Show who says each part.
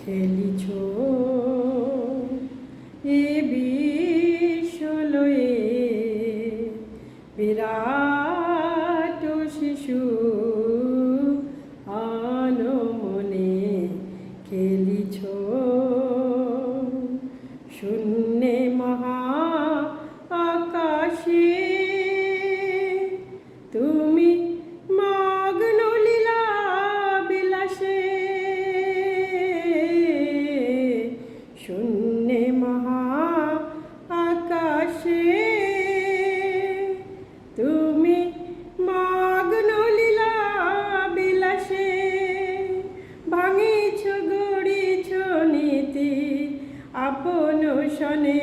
Speaker 1: খেলিছ এ বিশ্বলয়ে বিরাট শিশু আনমনে খেলিছ শূন্যে মহা আকাশে তুমি মগ্ন লীলা বিলাসে শূন্যে মহা আকাশে তুমি মগ্ন লীলা বিলাসে ভাঙিছ গড়িছ নীতি আপন শনে